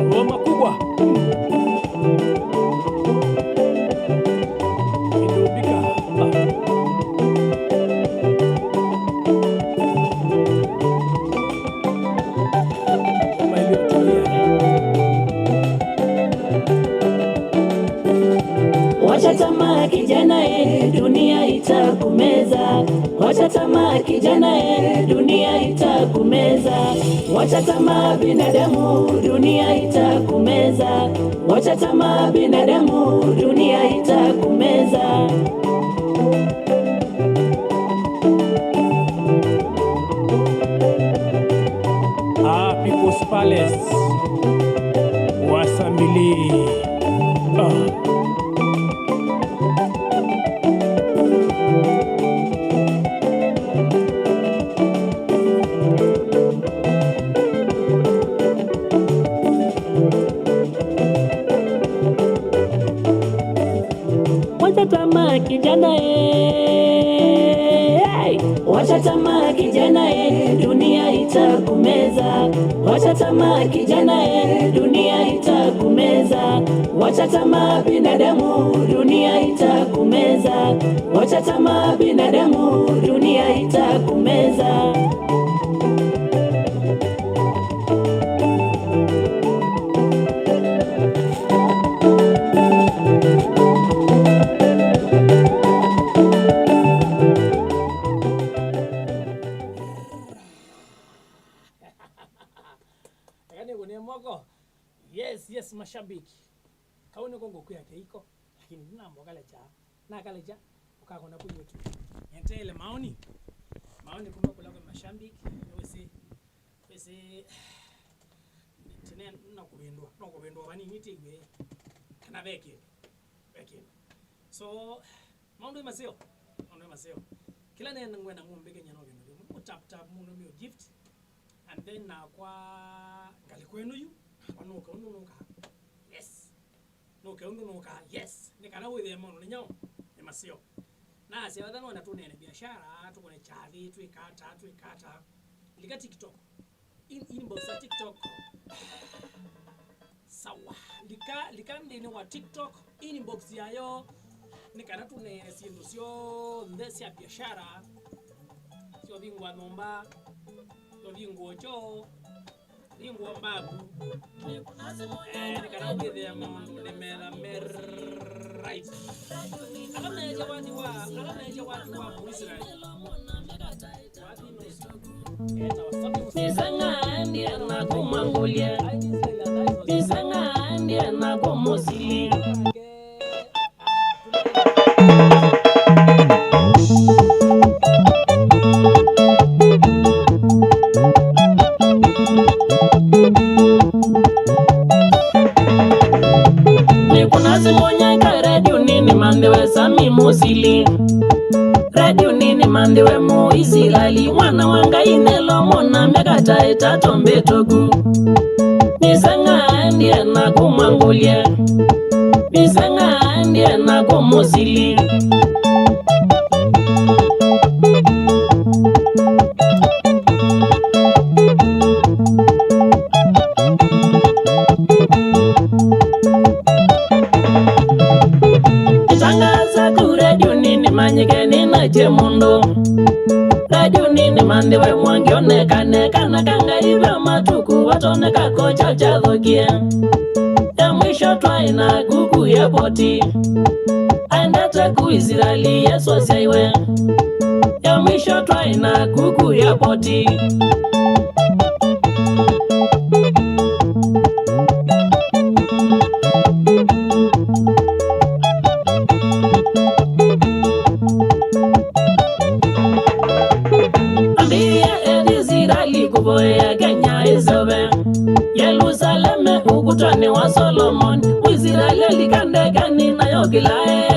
Ngoma kubwa. Indubika. Ngoma iliyotulia. Wacha tamaa kijana, dunia itakumeza. Wacha tamaa kijana, dunia itakumeza. Wacha tamaa binadamu, dunia itakumeza. Wacha tamaa binadamu, dunia itakumeza. People's Palace. Wasambili. Wacha tamaa kijana, wacha tamaa kijana, dunia itakumeza. Wacha tamaa kijana, dunia itakumeza. Wacha tamaa binadamu, dunia itakumeza. Wacha tamaa binadamu, dunia itakumeza. Yes mashabiki. Kaone kongo kwa keiko lakini ndinambo kalecha na kalecha ukakona ku YouTube. Entele maoni kuma kula kwa mashabiki wese tene nakubendwa bani nitigwe kana beke. So maondo maseo kila nene ngwena ngombe kenya no bendo mu tap mu no mi gift and then na kwa ngale kwenu yu kwanuka ununuka yes nuke ununuka yes nikana withe mono ninyo ni masio na sia wadhano na tunene biashara tukone chathi twikata lika TikTok inbox ya TikTok sawa lika ndine wa TikTok inbox yayo nikana tune sindu sio ndesi ya biashara sio bingwa nomba sio bingwa cho bingwa mbabu nikana withe ya mono ni right alama ya jawadi wa Israeli Nisanga ndiye na kumangulia Nisanga ndiye na kumosili Nikunazi monya ka radio nini mandewe sami musili Radio nini mandewe mu Israeli mwana wanga inelo mona megata etatombe togu Nisanga ndiye na kumangulia Nisanga ndiye na kumusili Tangaza ku radio nini manyikeni na chemundo Radio nini mandewe mwangionekane kana kanga hivyo matuku watoneka kocha chathokia ya mwisho twaina kuku ya poti aendete ku Israeli Yesu asiaiwe ya mwisho twaina kuku ya poti Kuboya Kenya isobe Yerusaleme ukutani wa Solomon Israeli likande gani na yokila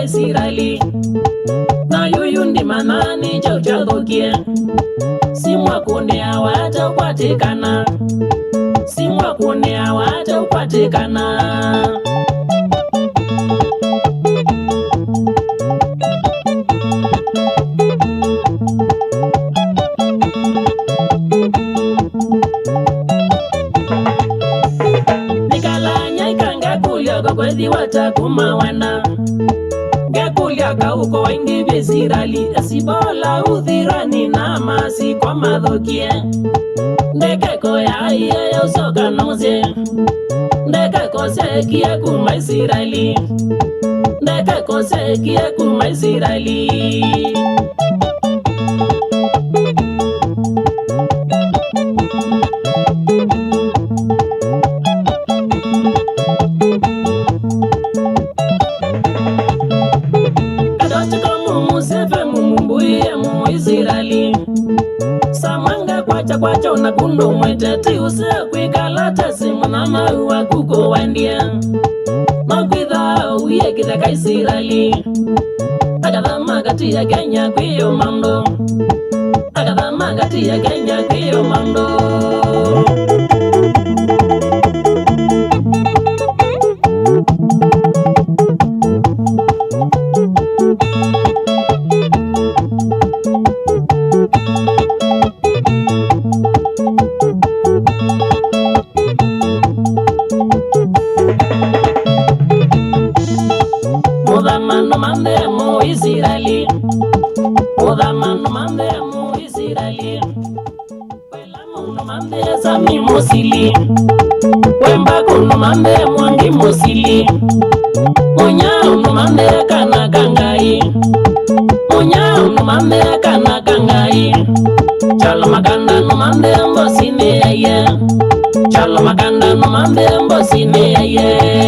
Israeli na yuyu ndi manani chocha dokie Simwa kunea wata upatikana Simwa kunea wata upatikana kwezi watakuma wana Gekulia kauko wengi bezirali Asibola uthirani na masi kwa madhokie Ndekeko ya iye ya usoka noze Ndekeko sekie kuma Israeli Ndekeko sekie kuma Israeli Kwacho na kundu mweteti usikwikala simana uwa kuko wandia Makwitha uye kitaka Israeli Akathama kati ya Kenya kwiyo mando Akathama kati ya Kenya kwiyo mando Udhamano mandemo Israeli Udhamano mandemo Israeli Wela muno mande sami mosili Wemba kuno mande mwangi mosili Munya uno mande kana kangai Munya uno mande kana kangai Chalo maganda no mande mbosine ye Chalo maganda no mande mbosine ye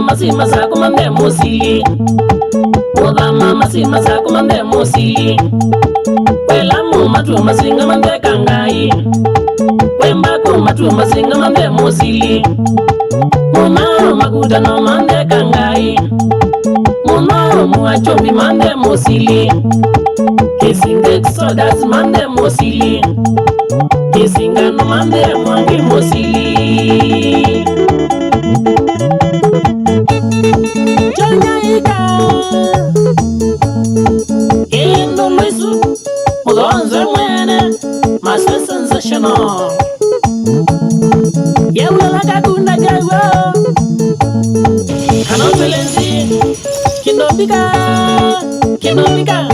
Masima sa kumande musili Udama masima sa kumande musili Wela mu matu masinga mande kangai Wemba ku matu masinga mande musili Muna maguda no mande kangai Muna muachombi mande musili Kisinga sodas mande musili Kisinga no mande mwangi musili Indo Luisu Udonze mwene Master sensational Yeula laka kunda jawa Kanopelenzi Kinobika Kinobika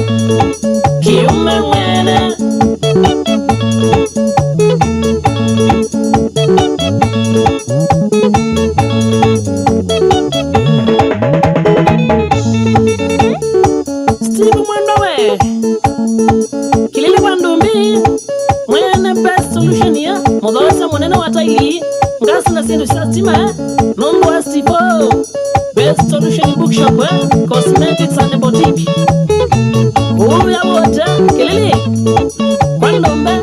Kiume mwene Kilili Bandumbi Mwene best solution ya Mudhosa mwenene wataili Ngasi na sindu sastima Nungu wa Stipo Best solution bookshop Cosmetics and boutique Uru ya wote Kilili Bandumbi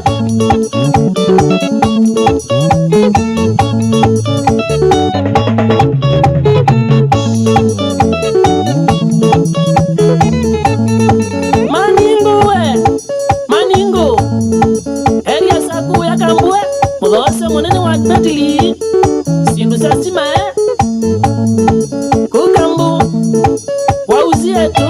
Mudhosa mwenene wa batili Sindu sastima Kukambu Wauzie tu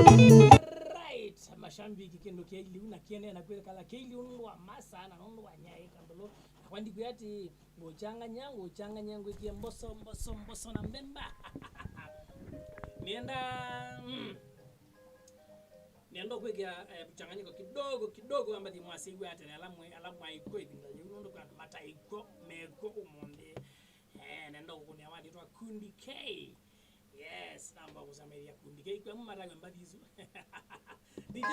Right Mashambi kikindu keili una kiene na kwele kala keili unwa masa na unwa nyai kambalo Wandi kuyati Ngochanga nyangu ikie mboso na mbemba Nienda kwekea mchanganyiko kidogo amba di mwasigu ate alamu haiko ibinda yunondo kwa mataiko meko umonde Nenda kukunia wadi tuwa Kundi K Yes, namba kusameria Kundi K kwa mmaragwe mbadizu DJ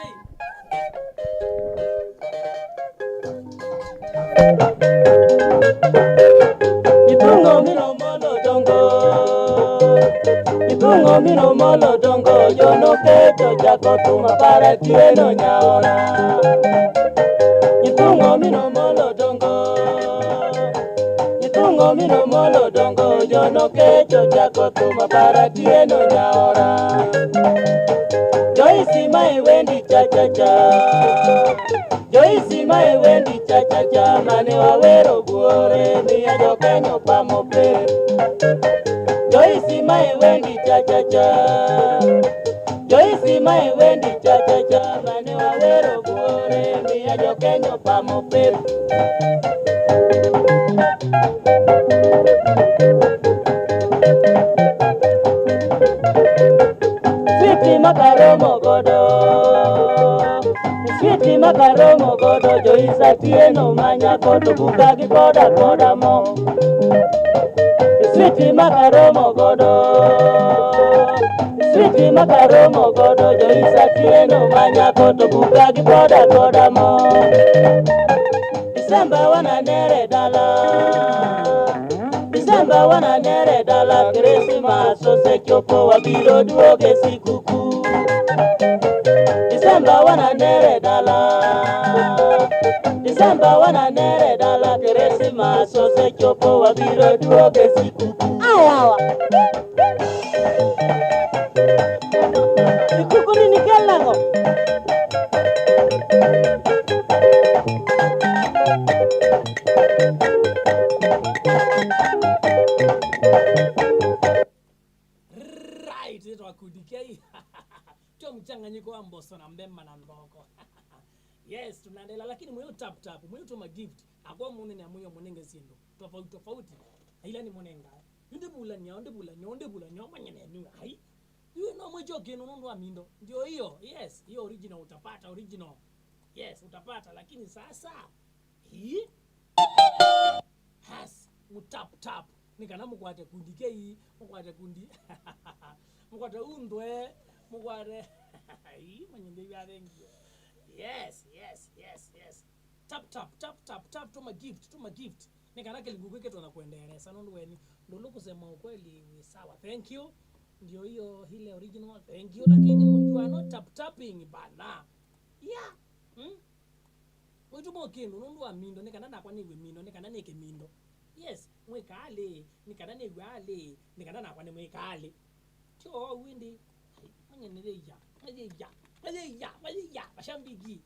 Ipungo mino molo dongo Yono keto jako tuma para kieno nyaona Ipungo mino molo dongo mino molo dongo jono kecho chako tuma para tieno nyaora. Joyce mai wendi cha cha cha. Joyce mai wendi cha cha cha mane wawero buore miya jokenyo pamo pe. Joyce mai wendi cha cha cha. Joyce mai wendi cha cha cha mane wawero buore miya jokenyo pamo pe. Sweetie makaromo godo Joyce tieno manya koto bukagi koda mo. Sweetie makaromo godo Joyce tieno manya koto bukagi koda mo. December wana nere dala Christmas osechopo wabiro duoge sikuku. December wana nere dala Christmas osechopo wabiro duoge sikuku. Awa sikuku ni kelango. Kudikei cho mchanganyiko wa Mbosso na Mbemba na Mboko. Yes, tunaendelea lakini mwe tap mwe tuma gift akwa mune na mwe munenge sindo tofauti ila ni munenga ndebula nyomanya nenu hai you know mwe joke nondo amindo ndio hiyo. Yes, hiyo original utapata original. Yes, utapata lakini sasa hii has mutap nikana mukwate kundikei mukwate kundi mukwate undwe mukwate hii manyende ya rengi. Yes. Tap tuma gift nikana keliguke tuna kuendeleza nondo weni ndo kusema ukweli ni sawa. Thank you. Ndio hiyo ile original. Thank you lakini you are not tapping bana. Yeah. Wetu kinu nondo amindo nikana nakwa niwe mindo nikana neke mindo. Yes, mwekale nikana negwale nikana nakwa ne mwekale. Cho windi manyenereja mashambiki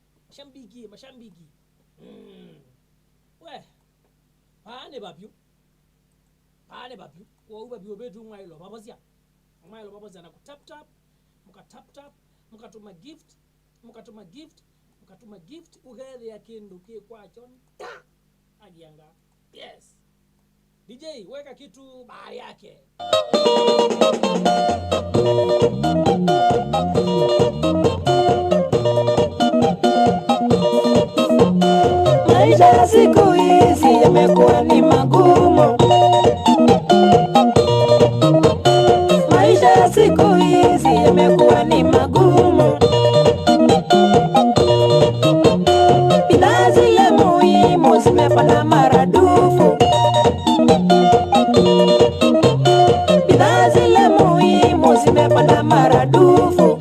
we pane babyu wo ubabyu betu mwailo babozia na kutap mukatuma gift ugere yakindu ke kwacho agianga. Yes, DJ weka kitu bahari yake. Maisha ya siku hizi yamekuwa ni magumu. Maisha ya siku hizi yamekuwa ni magumu. Bidhaa zile muhimu zimepanda maradufu. Bidhaa zile muhimu zimepanda maradufu.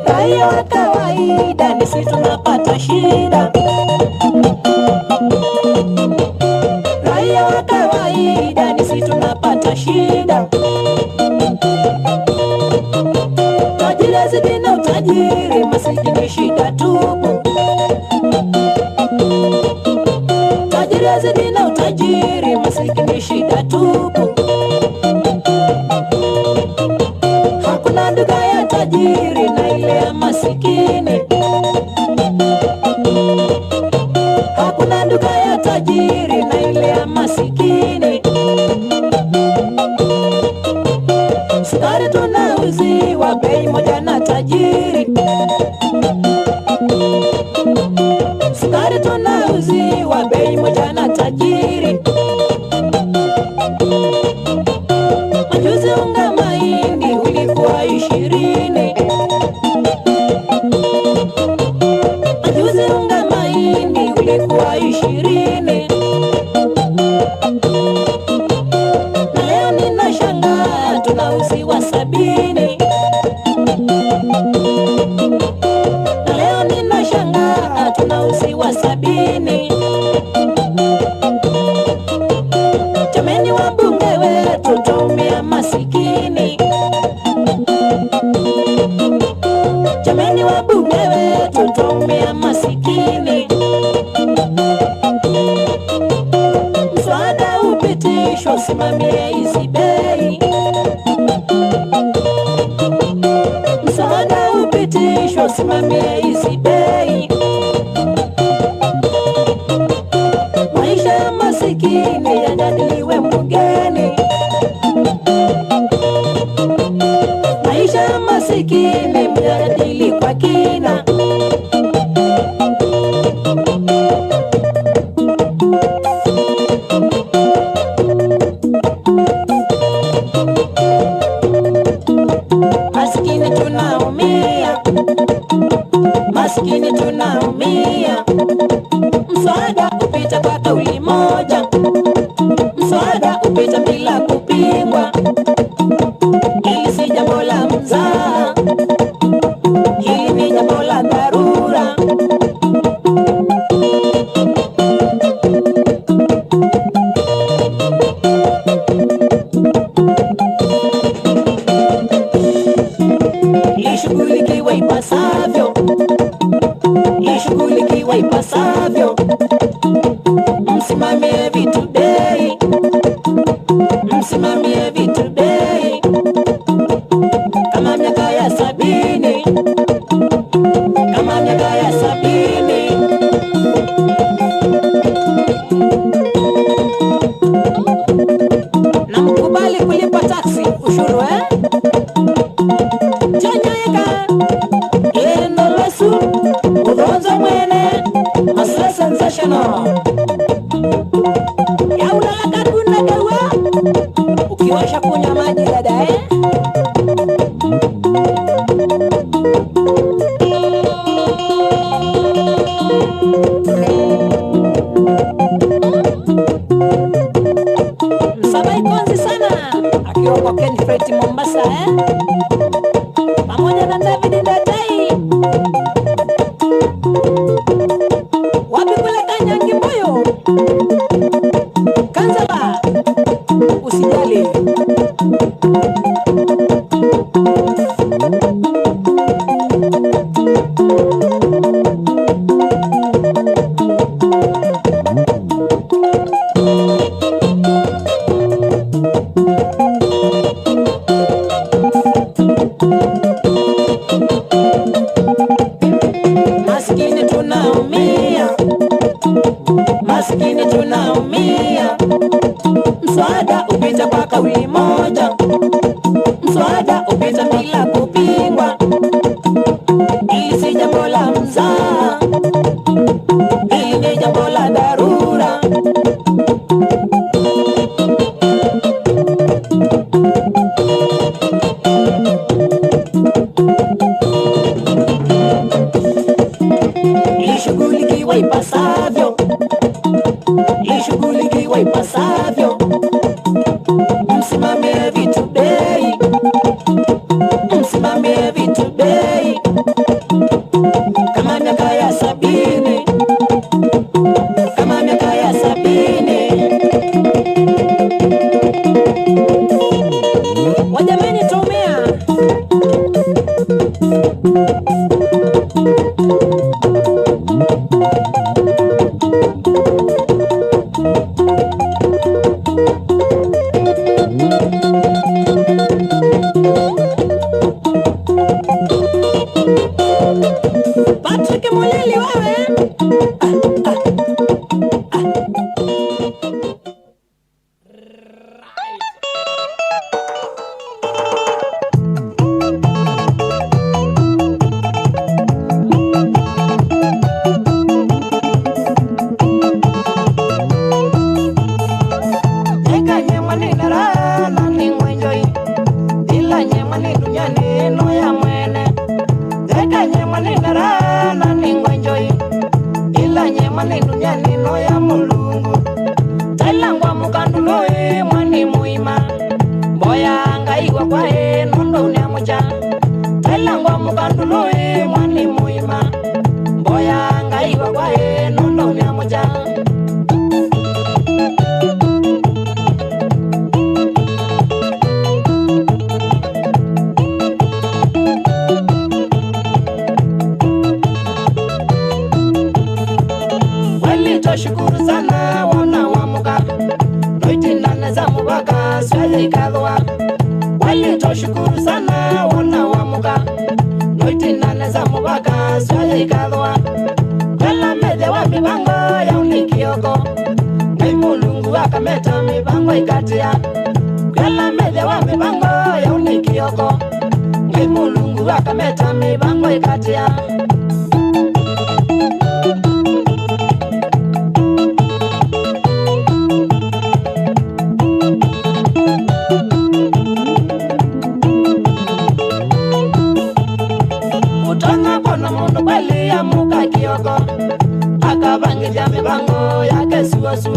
Raia wa kawaida nisi tunapata shida. Raia wa kawaida nisi tunapata shida. Tajiri zidi na utajiri, masikini shida tupu. Tajiri zidi na utajiri, masikini shida tupu. Hakuna duka ya tajiri na ile ya masikini. Hakuna duka ya tajiri na ile ya masikini. Sukari tunauziwa bei moja na tajiri. Sukari tunauziwa bei moja na tajiri. Majuzi unga mahindi ulikuwa 20. Majuzi unga mahindi ulikuwa 20. Na leo ninashangaa tunauziwa 70. Na leo ninashangaa tunauziwa 70. msimamie hizi bei, msaada upitishwe, usimamie hizi bei. Maisha ya masikini yajadiliwe bungeni, maisha ya masikini mjadili kwa kina. Masikini tunaumia, masikini tunaumia. Mswada upita kwa kauli moja, mswada upita bila kupingwa. Hili si jambo la mzaha, hili ni jambo la dharura. Ishughulikiwe ipasavyo, ishughulikiwe ipasavyo. Msimamie vitu bei, msimamie vitu bei. Kama miaka ya 70, kama miaka ya 70. Na mkubali kulipa taksi, ushuru Chanyeka endo lesu udonzo mwene masla sensational. Ya unalaka kuna kawa ukiwasha kunywa maji dada Msabai konzi sana akiwa kwa Ken Fred Mombasa pamoja na David Ndatai. Wapi kule Kanyangi Moyo Kanzala, usijali. Maskini tunaumia, maskini tunaumia. Mswada upita kwa kauli moja, mswada upita bila kupingwa. Hili si jambo la mzaha, hili ni jambo la dharura. Ishughulikiwe ipasavyo, ishughulikiwe ipasavyo. Msimamie vitu bei, msimamie vitu bei. Kama miaka ya 70, kama miaka ya 70. Wajameni tumia Patrick Mulili wewe. Eka nyema ni nara na ni ngwenjoi, ila nyema ni dunyani no ya mwene. Eka nyema ni nara na ni ngwenjoi, ila nyema ni dunyani no ya Mulungu. ikadhwa wali toshukuru sana wana wamuka noitinane za mubaka swaya ikadhwa kala mede wa mibango ya unikioko ngai mulungu akameta mibango ikatia kala mede wa mibango ya unikioko ngai mulungu akameta mibango ikatia akabangilya mibango yake suosu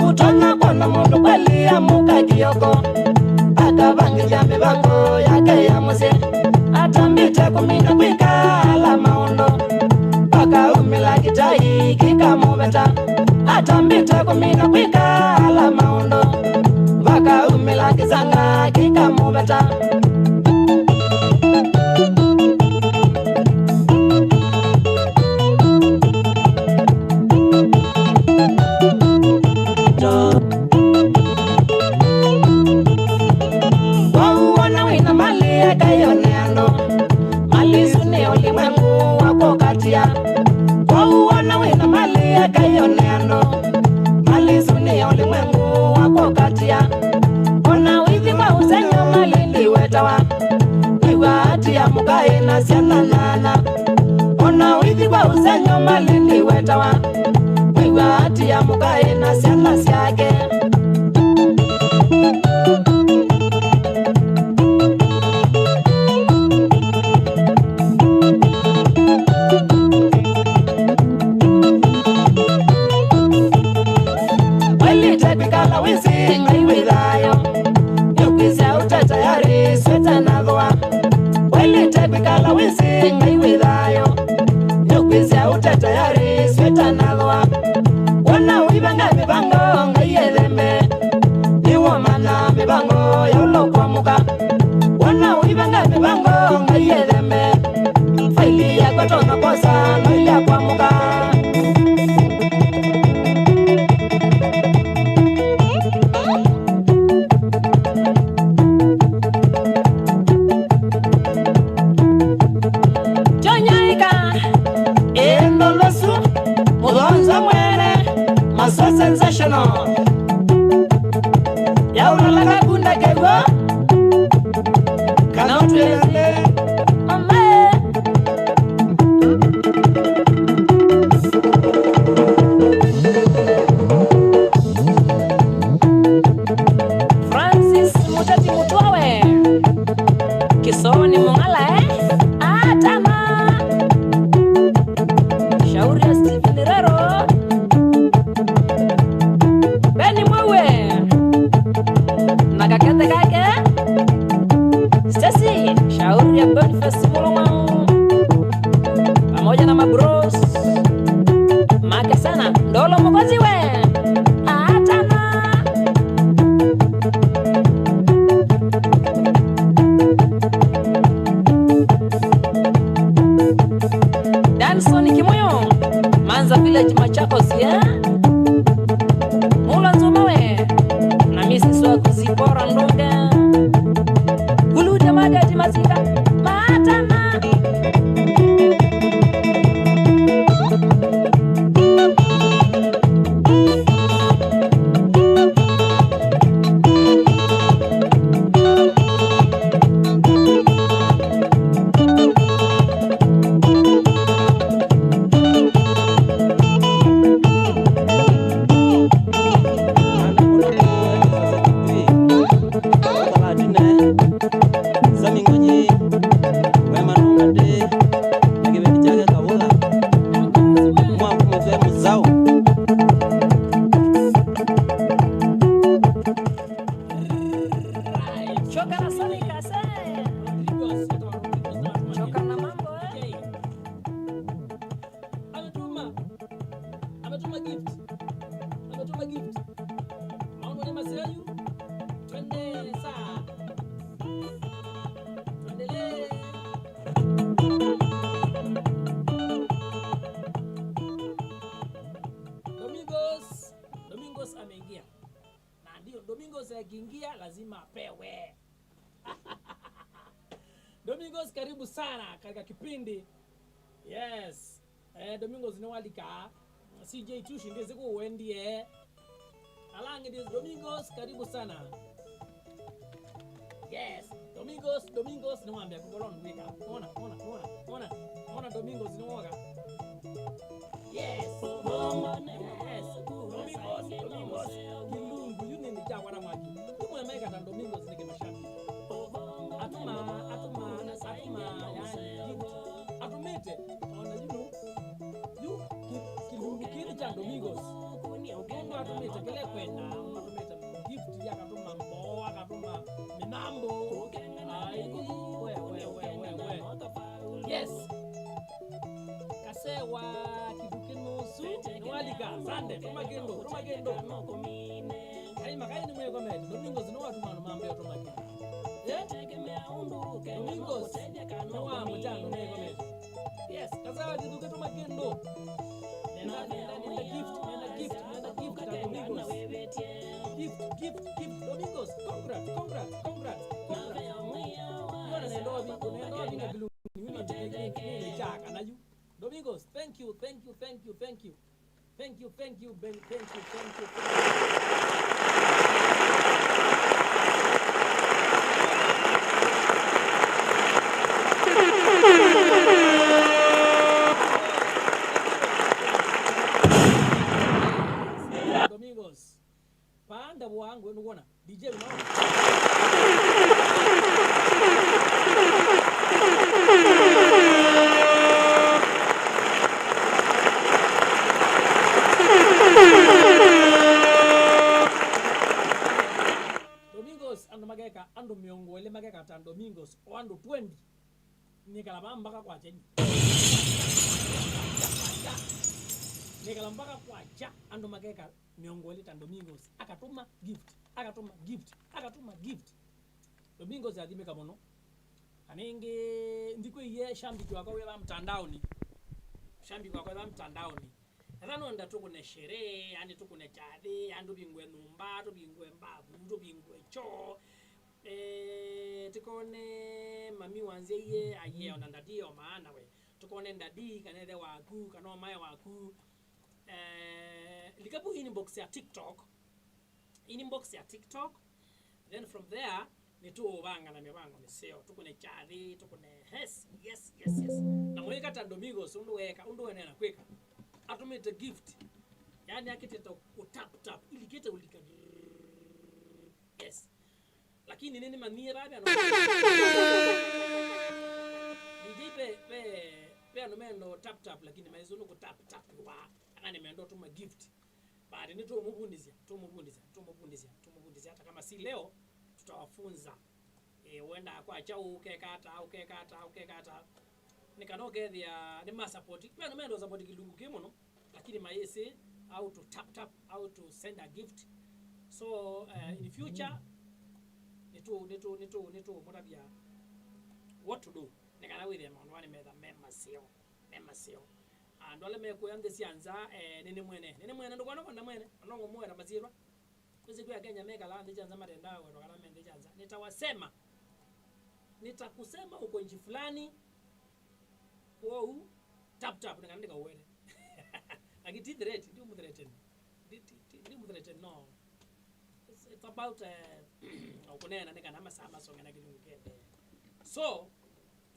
utonya kwana mundu kweli amuka kioko akabangilya mibango yake ya muse atambite kumina kwikala maondo akaumila kitai kikamuveta atambite kumina kwikala maondo vakaumila kisanga kikamuveta mukaina siana nana ona withi wa usenyo malindi wetawa wiwa ati ya mukaina siana siake wali tekikala wisi ngai withayo nyukisa utatayari sweta na dhwa tekikala wisi ngai withayo nyukwizya utatayari sweta nathwa wona uibanga mibango ngai etheme niwo mana mibango ya ulokwamuka wona uibanga mibango ngai etheme faili yakwa tona kosa noilya kwamuka sensational ya unalaka kunda kegwa kana utwele mama Francis mutati mutwawe kisoni mungala atama shauri ya Stephen Rero shauri ya Boniface Mulomau pamoja na mabros make sana ndolo mokozi we atana Danson Kimoyo Manza Village Machakos ya Mula Nzomawe na misi swa kuzipora ndonga Guluja magati mazika matana ndio Domingos akiingia lazima apewe. Domingos karibu sana katika kipindi. Yes. Domingos ni walika CJ Tushi ndiye ziko uendie. Alange ndiye Domingos karibu sana. Yes. Domingos ni mwambia kukolon wika. Ona Domingos ni woga. Yes. Domingos. Kilungu yuni ni chawa na maji. Kumwe mega na Domingos ni kemashabi. Atuma yani atumete ona kilungu kile cha Domingos. Ukendo atumete kile kwenda atumete gift ya katuma mboa akatuma minambo. We. Yes. Kasewa kibukinusu nwalika sande tomagendo. Kai ni mwe komedi Domingos no watu mano mambe otomagendo. Domingos no wa mjano mwe komedi. Yes, kasewa kibukinusu nenda gift Domingos. Gift Domingos. Congrats. Yona nendo na bilu mimi ni chaka na you. Domingos, thank you. Ben, thank you. Domingos. Panda wangu unaona DJ unaona. Domingos ando mageka ando miongo ile mageka ta Domingos ando 20 nikala mpaka kwa cheni nikala mpaka kwa cha ando mageka miongo ile ta Domingos akatuma gift Domingos adimeka mono anenge ndiko iye shambiki wako weba mtandaoni Rano nda tukune sherehe, yani tukune chade, yani bingwe numba, bingwe mbabu, bingwe cho. Tukone mami wanze ye aye onandadi o maana we. Tukone ndadi kanede waku, kano mae waku. Likabu inbox ya TikTok. Then from there nitu obanga na mibango miseo. Tukune chade, tukune yes. Na mweka ta Domingos undu wene na kweka. Automate gift yani akiteta utap ili kete ulika. Yes, lakini nini mania baada no DJ pe anomendo tap lakini maizono ku tap wa ana nimeenda tuma gift baada ni tumubundizia hata kama si leo tutawafunza wenda kwa chao ukekata nikanogedia ni support pe anomendo support kilungu kimono lakini maese how to tap how to send a gift so in the future neto motabia what to do nekana with them on one meda member seo and wale meko yande sianza nene mwene ndokwana kwanda mwene ndongo mwera mazirwa kuzi kwa Kenya meka la ndicha nza matenda we ndokana mende chanza nitakusema uko nchi fulani wow tap nekandika uwele Agiti threat, ndio mthreaten no. It's about ukunena nika na masama songa na kilungu kende. So,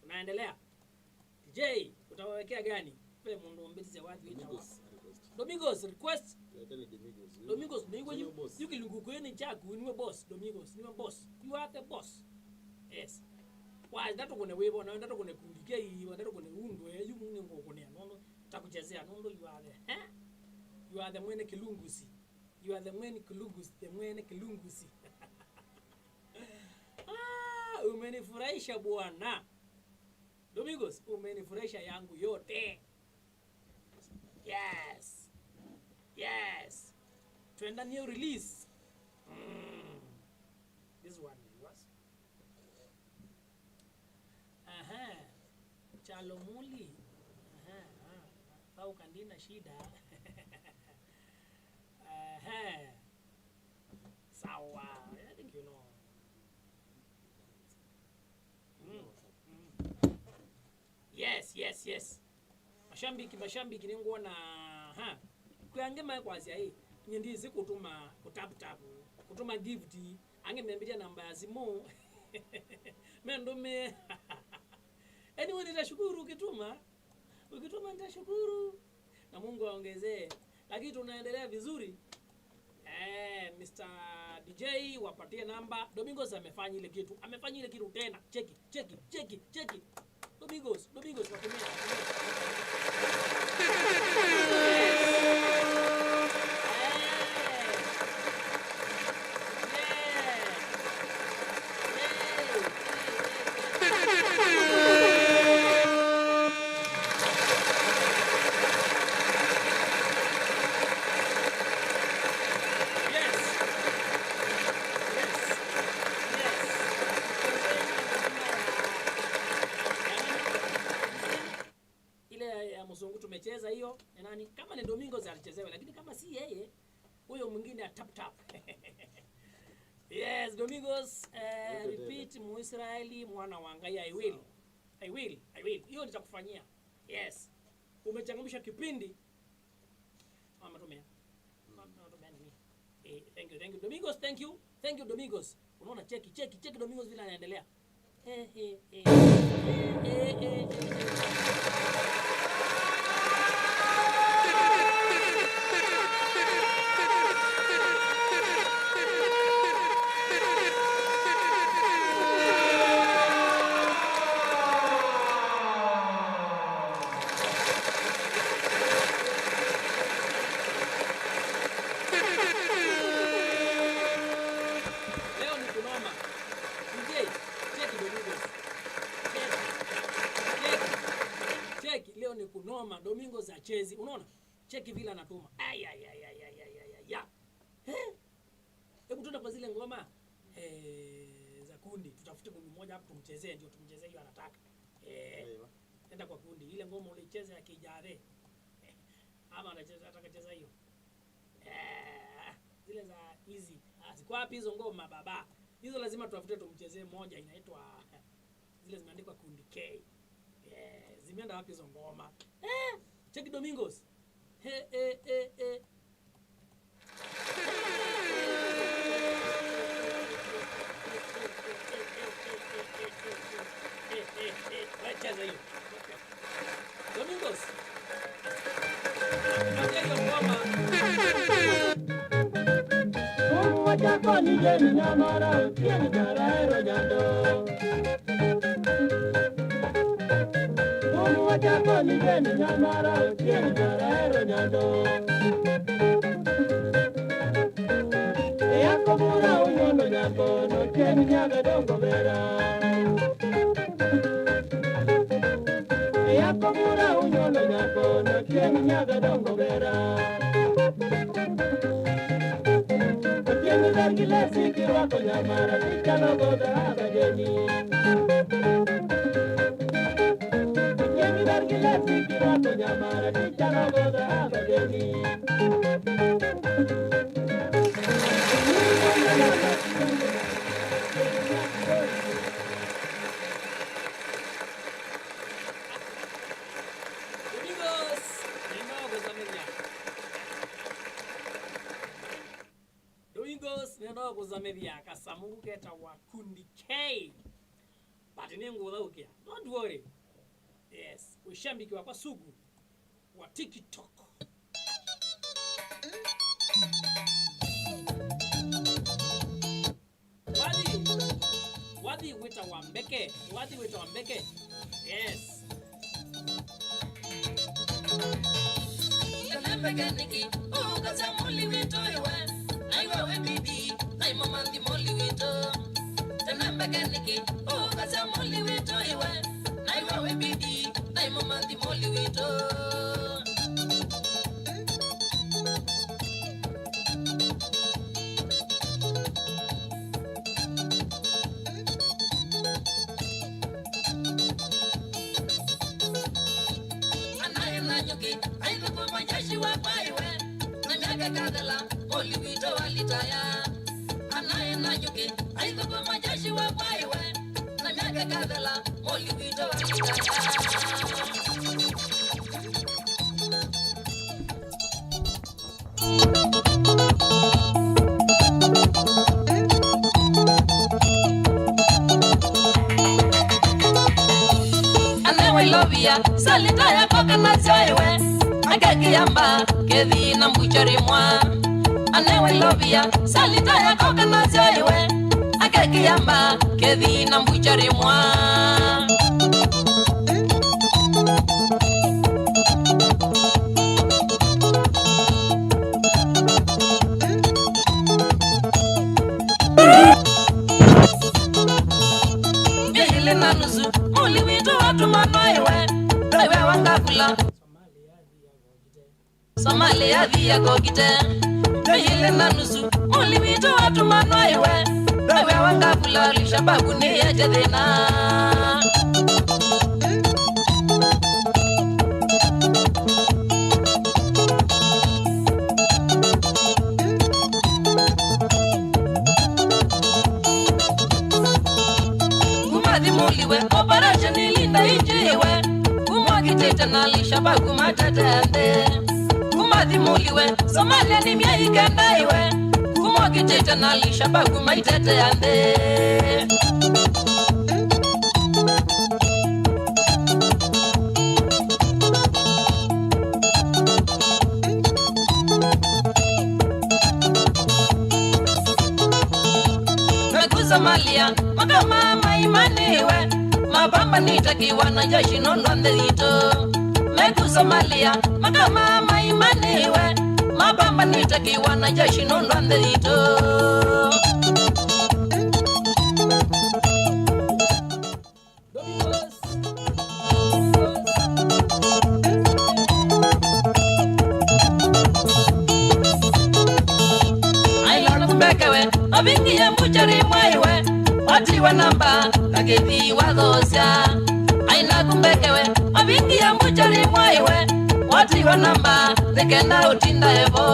tunaendelea. DJ, utawawekea gani? Pe mundu mbezi watu itawa. Domingos request. Domingos niwe you kilungu kwene chaku niwe boss. Domingos niwe boss. You are the boss. Yes. Why ndato kone webo na ndato kone kulike yi, ndato kone undwe yu mungu ngokonea nono. Takuchezea nondo you are the mwene kilungusi umenifurahisha bwana Domingos umenifurahisha yangu yote yes tuenda new release this one was Chalomuli au kandina shida sawa Yes. Mashambiki ninguona ha. Kuyangema kwazia hii. Nyendizi kutuma gift angemembilia namba ya simu. Mendome. Anyway nitashukuru ukituma nitashukuru na Mungu aongezee, lakini tunaendelea vizuri. Mr. DJ wapatie namba. Domingos amefanya ile kitu tena. Cheki. Domingos watumia. Tumecheza hiyo nani kama ni Domingos alichezewa, lakini kama si yeye huyo mwingine tap. Yes, Domingos repeat Muisraeli mwana wa Ngai. I will. Hiyo nitakufanyia. Yes. Umechangamsha kipindi. Mama tumea. Thank you Domingos, thank you Domingos. Unaona cheki Domingos vile anaendelea. Domingos achezi. Unaona? Cheki vile anatuma. Ya. Hebu tuende kwa zile ngoma za kundi. Tutafute kundi moja hapo tumchezee, ndio tumchezee hiyo anataka. Nenda kwa kundi. Ile ngoma ulicheza ya Kijare. Ama atakacheza hiyo. Zile za hizi. Ziko wapi hizo ngoma baba? Hizo lazima tutafute tumchezee moja inaitwa zile zimeandikwa kundi K. Zimeenda wapi hizo ngoma? Cheki Domingos. Cheza hiyo. Domingos. Hiyo ngoma. Wachako ni jeni nyamara, kieni jaraero nyando. Wachako ni jeni nyamara, kieni jaraero nyando. Yako mura unyono nyako, no kieni nyaga dongo vera. Yako mura unyono nyako, no kieni nyaga dongo vera. Kieni dargile sikirwa ko nyamara, kichalo goda haga jeni. Kieni dargile sikirwa ko nyamara, kichalo goda haga jeni. Domingos neno kuzamebia kasamungu keta wa kundi K. But nengo laukia. Don't worry. Yes, ushambiki wa sugu wa TikTok. Wadi wita wambeke. Yes. Kanambaganiki, ukazamuli wito iwe. Aiwa we bibi, ai mamandi moli wito. Kanambaganiki, ukazamuli wito iwe. Aiwa we bibi, ai mamandi moli wito. Kadala, moli wito walitaya. Anaye nanyuke, aiko kwa majashi wa kwaiwe. Na miaka kadala, moli wito walitaya. Lovia salita ya koka na chaiwe akeki yamba kethi na mbuchari mwa anewe lovia salita ya koka na chaiwe akeki yamba kethi na mbuchari mwa Bihile na nusu muli wito watu manoiwe Ewe wangakula Somalia via gogite Bihile na nusu muli wito watu manoiwe Ewe wangakula lishababu ni ya jadena Muliwe operation ilinda ijiwe kumwagitete na lishabagu matatende kumadi muliwe Somalia ni mia ikendaiwe kumwagitete na lishabagu maitete yande Somalia makama maimaniwe mabamba nitakiwa na jeshi nondo ndelito Meku Somalia makama maimaniwe mabamba nitakiwa na jeshi nondo ndelito Ailona kumbekewe abingi ya mbuchari mwaiwe Watiwa namba kagethi wathosya Aina kumbekewe abingi ya mbuchari mwaiwe Watiwa namba thekenda utinda evo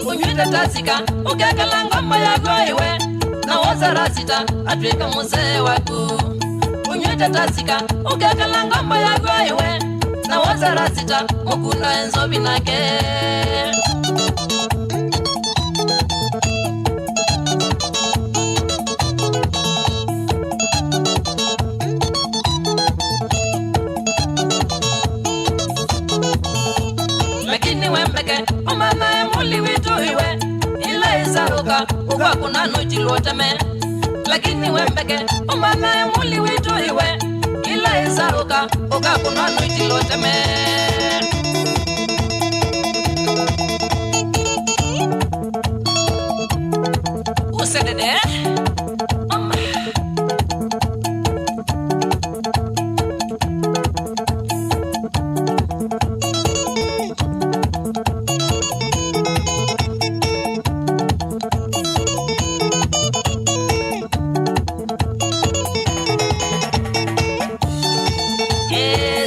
Unywita tasika ukekala ngomba ya goiwe Na wazara sita atweka muzee waku Unywita tasika ukekala ngomba ya goiwe Na wazara sita mukuna enzo binake Lakini wembeke umanae muli wituiwe Ila isaruka ukwa kuna nuchi luotame Lakini wembeke umanae muli wituiwe Ila isaruka ukwa kuna nuchi luotame Usedede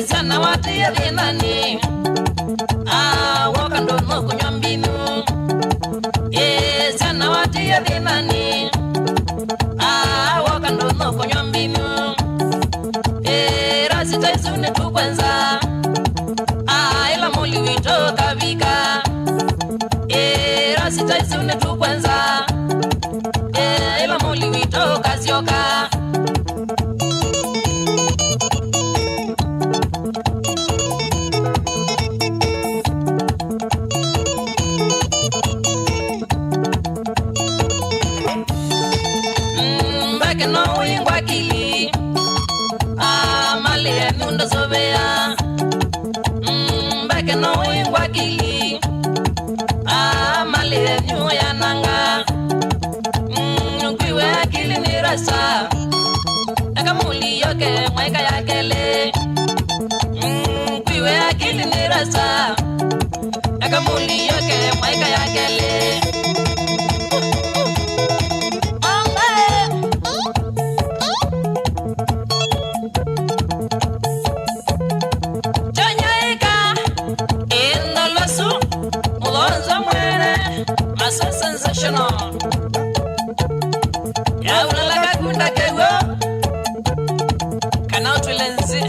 Sana wati ya dinani Wakando nuku nyambinu Sana wati ya dinani Wakando nuku nyambinu Rasita isune tukwenza Ila muli wito kabika Rasita isune tukwenza Ila muli wito kasioka Mbake no wingwa kili Mali enundo sobea Mbake no wingwa kili Mali enyu ya nanga Kwiwe akili ni rasa Eka muli yoke mweka ya kele Kwiwe akili ni rasa Eka muli yoke mweka ya kele Sasa Ya unalaka kunda kewo. Kana tulenzi.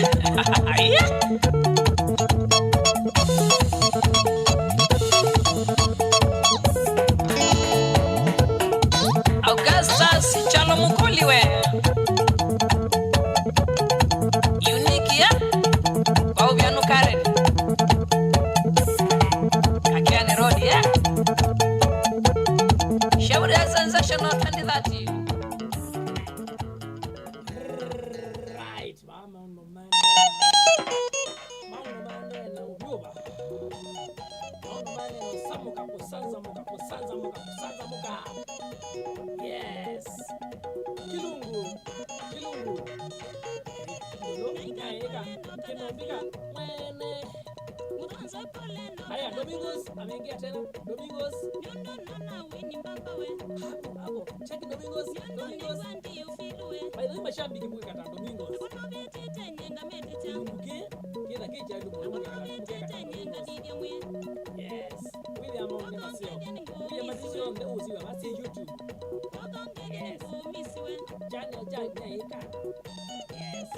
Augustus Chalo Mukoli we. Unique ya. Kwa ubianu Karen. Kakiani Road ya. Shauri ya sensational 2030. Right, mama no man. Mama man na uyoba. Mama man no samuka kusanza muka. Yes. Kilungu. Kinobika mwene. Haya, Domingos ameingia tena. Domingos. Hapo. Check Domingos. By the way, mashabiki mwe kata Domingos. Mbuke, kila kicha ndio mmoja kata Domingos. Yes. William ni masio. William masio ndio usiwa basi YouTube. Yes. Channel jana ika. Yes.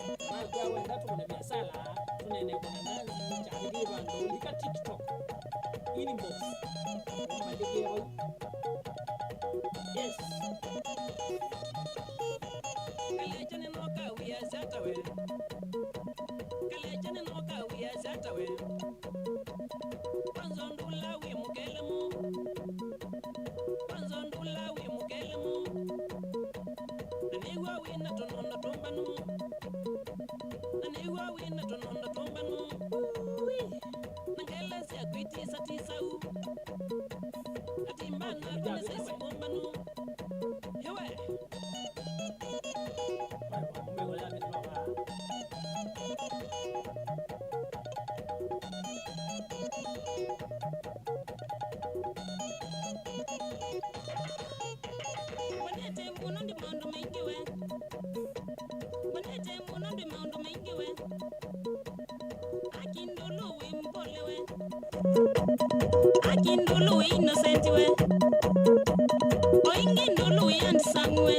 Kwa wenda tuna biashara, tunaenda kwa nanzi, channel bando lika TikTok. Inbox. Yes. Kalejane noka wiya zatawe. Kwanzondula wi mukelemu. Naniwa wi na tononda tombanu. Nangela sia kwiti satisau. Atimbana kuna sisi bombanu. Hewe. Akindulu innocent we. Oingindulu handsome we.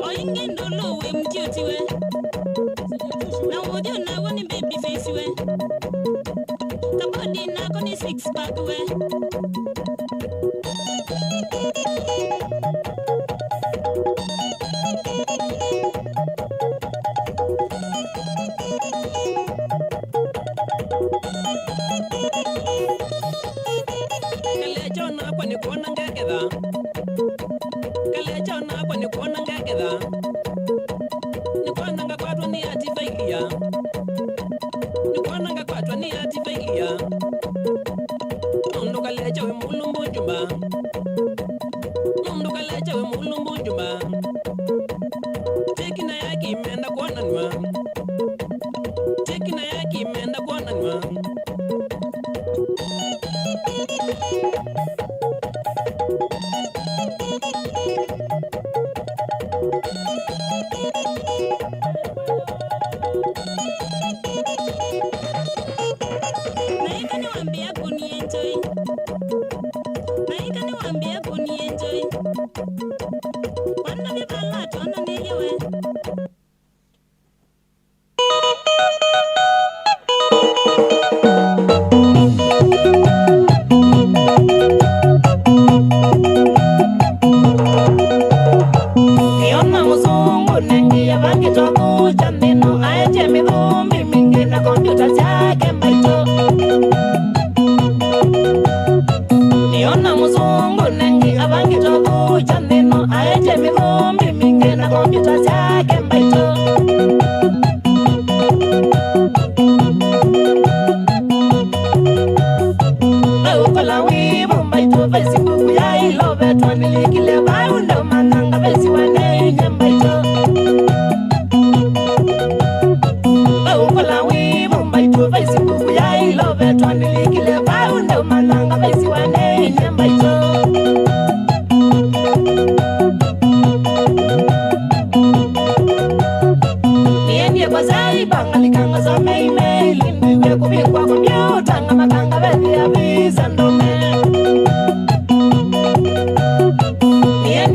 Oingindulu mcute we. Na wodio na woni baby face we. Kabodi na koni six pack we. Niona muzungu nengi abangitoku chaneno aeje mithumbi mingi na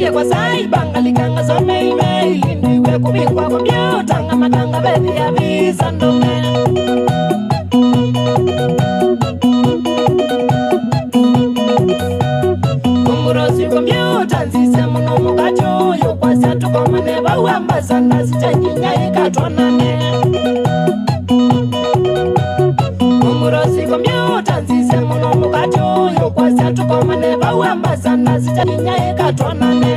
Nge kwa sai bangalika nga some email ndiwe kubikwa kompyuta nga matanga bethi ya visa ndume Kungurosi kompyuta nzise muno mukacho yokwasya tukomane bawambazana zitanyinya ikatwanane Kungurosi kompyuta nzise muno mukacho yokwasya tukomane bawambazana zitanyinya ikatwanane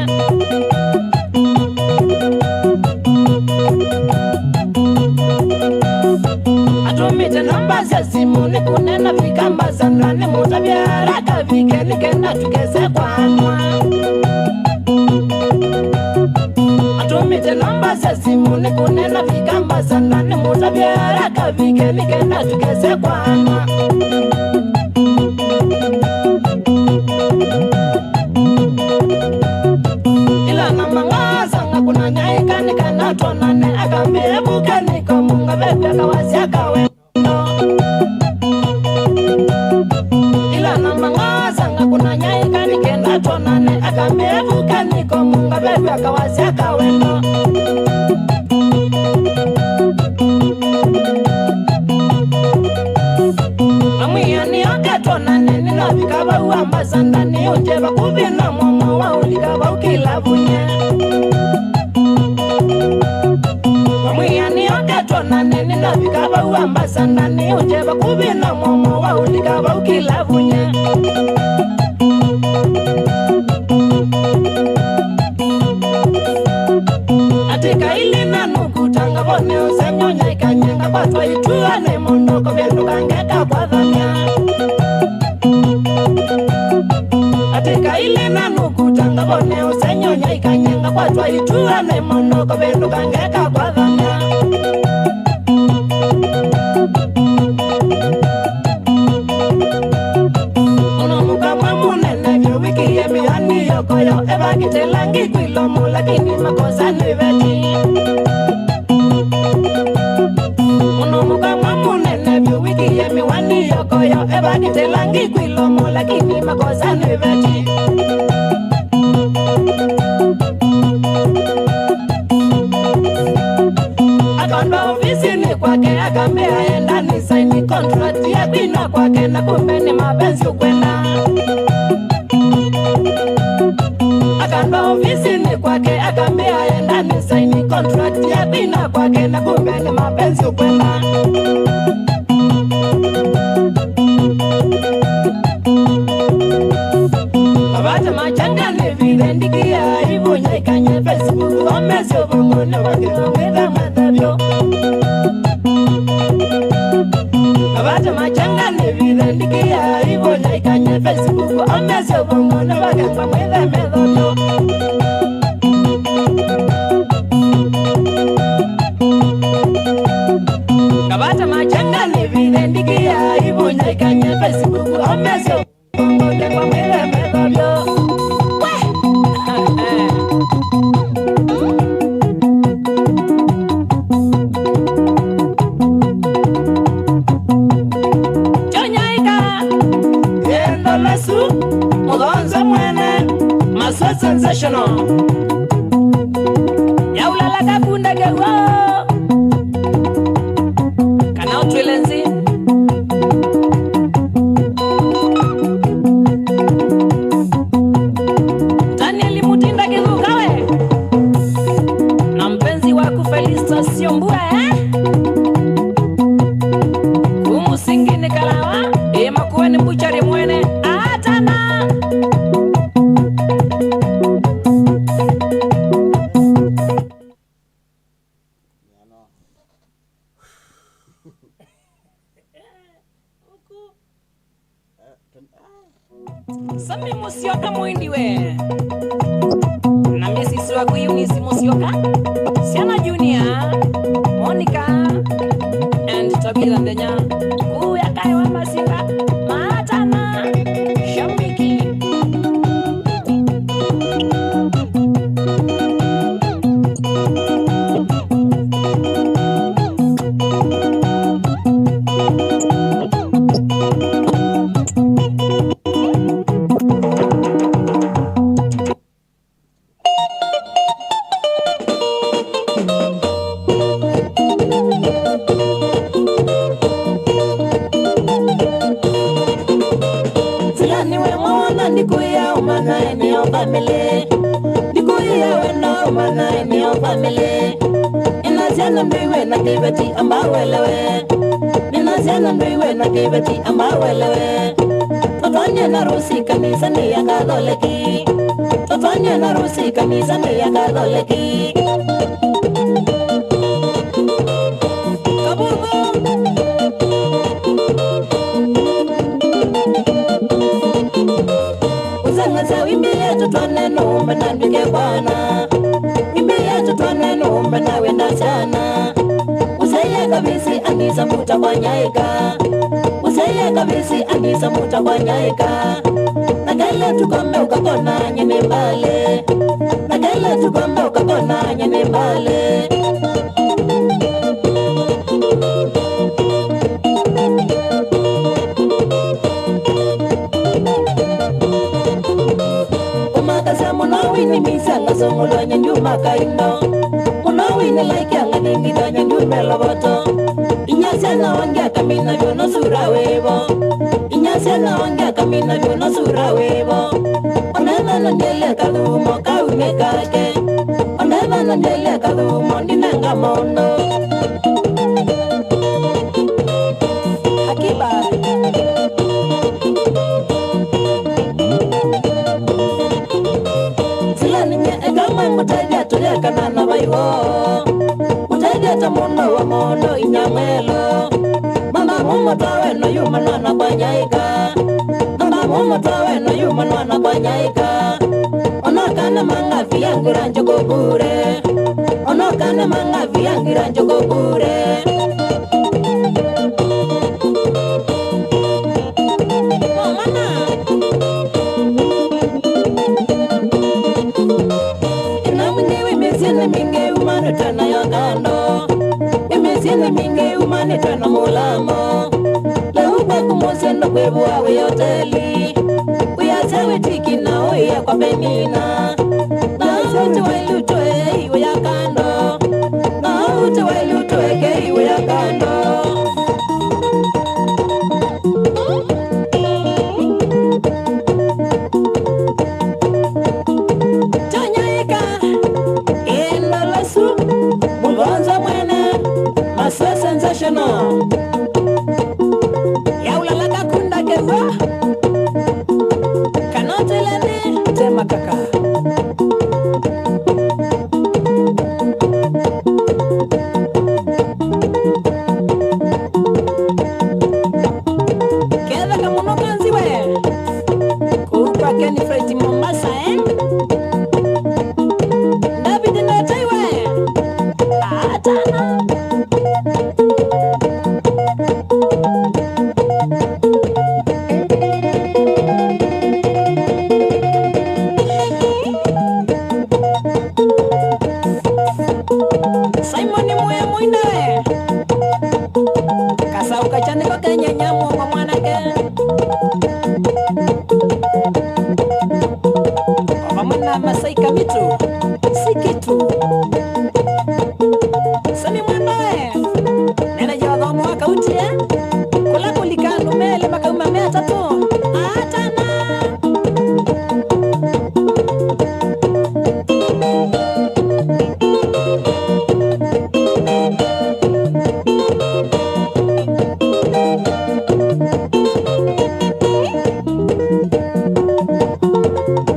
Atumite namba za simu ni kunena vikambazana ni mutabyara kavike nikenda tukese kwanwa Atumite namba za simu ni kunena vikambazana ni mutabyara kavike nikenda tukese kwanwa Ila namangaza nga kuna nyaika nikana tonane akambebuka niko munga bebe kawasya kawe Ila namangaza nga kuna nyaika nikena tonane akambebuka niko munga bebe kawasya kawe Amwiyani akatonane ninabika bawambazana ni ujeba kubina momo waulika baukilavunya Amwiyani akatonane ninabika bawambazana ni ujeba kubina momo waulika baukilavunya Atika ili nanukutanga bone usenyonya ikanyenga batwa ituane monoko benduka ngeka kwa dhamya Atika ili nanukutanga bone usenyonya ikanyenga batwa ituane monoko benduka ngeka kwa dhamya Unomuka mwamunene vyo wiki yemihani yokoyo eba kitelangi kwilomo lakini makosa niveti Unomuka mwamunene vyo wiki yemiwani yokoyo eba kitelangi kwilomo lakini makosa niveti Akondo ofisini kwake akambea enda ni saini contract ya kwina kwake na kumbe ni mapenzi ukwenda Akando ofisini kwake akambea enda ni saini contract ya kwina kwake na kumbe ni mapenzi ukwenda Kabata machanga ni vile ndikia ivunya ikanye Facebook omezi ubungone wakina mwitha matabyo Kabata machanga ni vile ndikia ivunya ikanye Facebook omezi ubungone wakina mwitha matabyo Kabata machanga ni vile ndikia ivunya ikanye Facebook omezi ubungone wakina mwitha matabyo Sensational Yaulala kakunda gewa Kanao twilenzi Danieli Mutinda Gilugawe Na mpenzi waku Felista Siombue Kumusingini kalawa Ema kuweni mbuchari mwene Atana Sambi Musioka mwindi we Na misisi wa kuyunisi Musioka Siana Junior Monica And Tabila Ndenya Kuya kaiwa masinga Maatana Shambiki family. Nikuya weno mana in your family. Inasiana mbiwe na kibeti ambawelewe. Inasiana mbiwe na kibeti ambawelewe. Totwanye na rusi kanisa ni ya Katoliki. Totwanye na rusi kanisa ni ya Katoliki. Uzangaza wimbi yetu twane numbe na ndwike bwana. Wimbi yetu twane numbe na wenda sana. Useye kabisi angisa muta kwa nyaika. Useye kabisi angisa muta kwa nyaika. Nagala tukombe ukakona nyene mbale. Nagala tukombe ukakona nyene mbale. Umakasa munawini misanga songulo nyanduma kaindo. Munawini like anga dingido nyandume loboto. Inyasena wangia kamina vyono sura webo. Inyasena wangia kamina vyono sura webo. Oneva na ndele kalumo kaume kake. Oneva na ndele kalumo ndinanga mono. Akiba Silaninge egama mutaja tuleka na nabaiwo. Mutaja tamuno wa mono inyamelo. Mama mumo tawe no yumanwana kwa nyaika. Mama mumo tawe no yumanwana kwa nyaika. Onokana manga viyangira njoko bure. Onokana manga viyangira njoko bure. Mingi umane tena yagano. Imezini mingi umane tena mulamo. Leo kwa kumosendo kwebu awe hoteli. Uyasewe tiki na uya kwa penina. Na ute wailutwe iwe ya kando. Na ute wailutwe ke iwe ya kando. So sensational. Yaula la kunda kewa. Kanotelani tema kaka. Keda kamuno kanzi we. Kupa keni freti Mombasa David na taiwe. Atana. Simon muye muine kasa ukachane kwa Kenya nyamu kwa mwanake Wamana Masai Kamitu Sikitu Sani mwanae Nena jawa mwaka utie Kula kulikanu mele maka umamea tatu Atana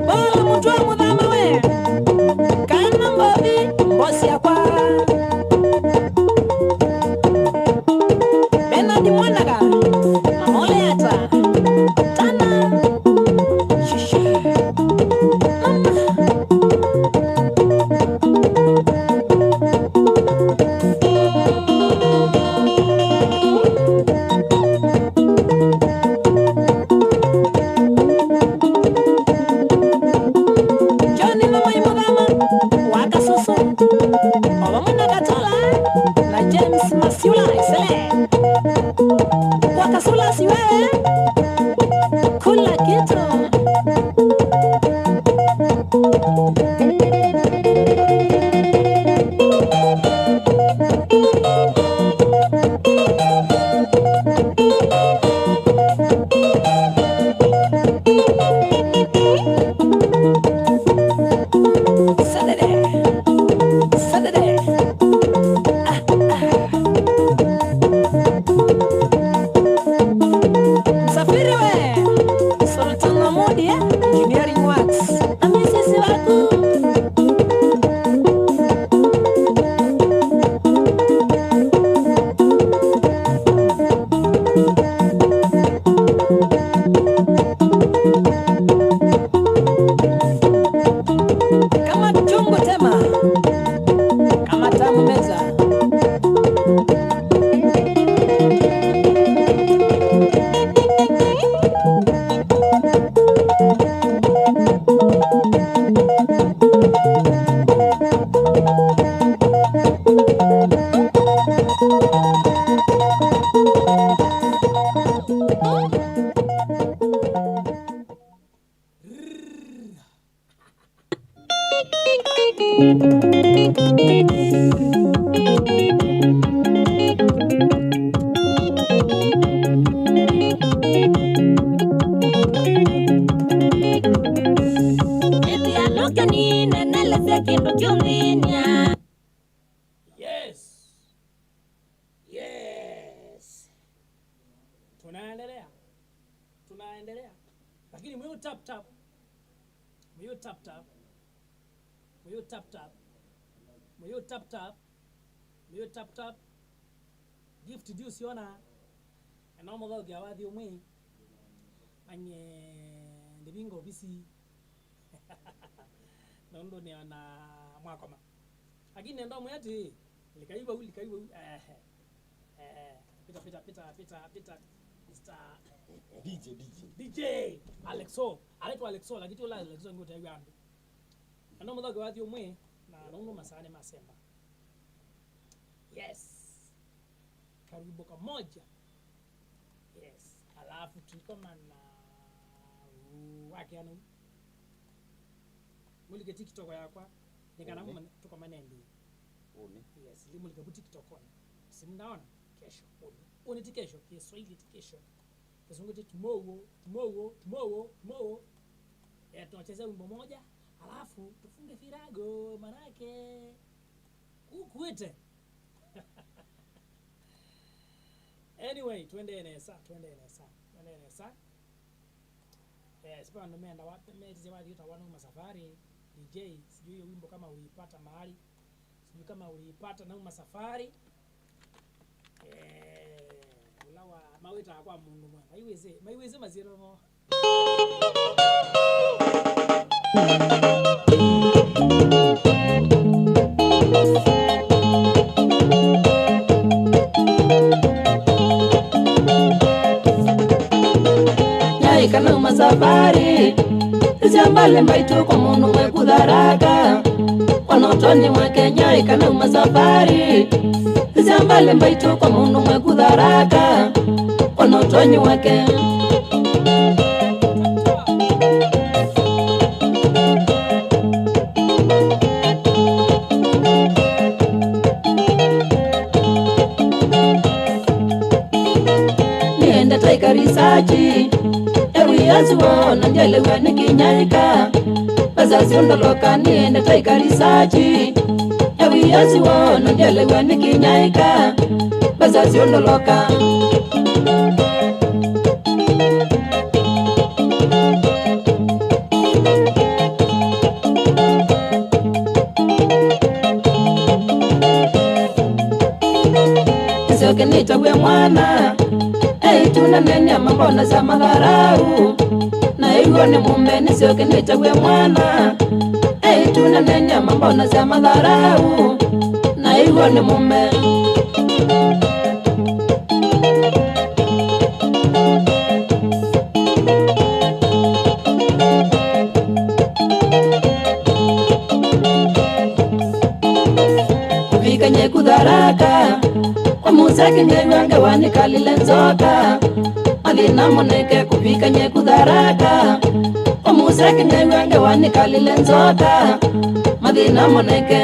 Bala mutwa mudama we Kana mbobi kama chungu tema, kama tamu meza. Yes. Tunaendelea. Lakini mwe tap tap. Mwe tap tap. Mwe tap tap. Mwe tap tap. Mwe tap tap. Gift due siona. Na mmoja gawadhi umwe. Anye ndibingo bisi. Nondo ni ana mwakoma. Lakini ndo mwati likaiba pita Mr. DJ Alexo lakini wala Alexo ngote yangu ndo mmoja gawadhi umwe na nondo masane masemba. Yes, karibu kamoja. Yes, alafu tulikoma na wake anu mulike TikTok yakwa nikana mama tuko manende oni. Yes, limulike bu TikTok ona simnaona kesho oni tikesho Kiswahili tikesho kizungu tomorrow tunacheza wimbo moja alafu tufunge firago manake ukuite. Anyway, twende nesa. Yes, bwana nimeenda wapi mezi wadi utawana masafari DJ, sijui hiyo wimbo kama uliipata mahali. Sijui kama uliipata na masafari. Ulawa mawita kwa mungu mwana. Maiweze maziro mo. Kana masafari Zambale mbaitu kwa munu mwe kudharaga Wanotoni mwa Kenya ikana masafari Zambale mbaitu kwa munu mwe kudharaga Wanotoni mwa Kenya Nienda taika risachi Yazuo na njelewa nikinyaika Bazazi undoloka niende taika risachi Yazuo na njelewa nikinyaika Bazazi undoloka Nisoke nitagwe mwana tunanenya mambona za madharau na hiyo ni mume nisioke nitagwe mwana tunanenya mambona za madharau na hiyo ni mume kuvikanye kudharaka kwa muzaki nyewange wanikalile nzoka Alina moneke kupika nye kudharaka Omuzaki nyewange wanikalile nzoka Madina moneke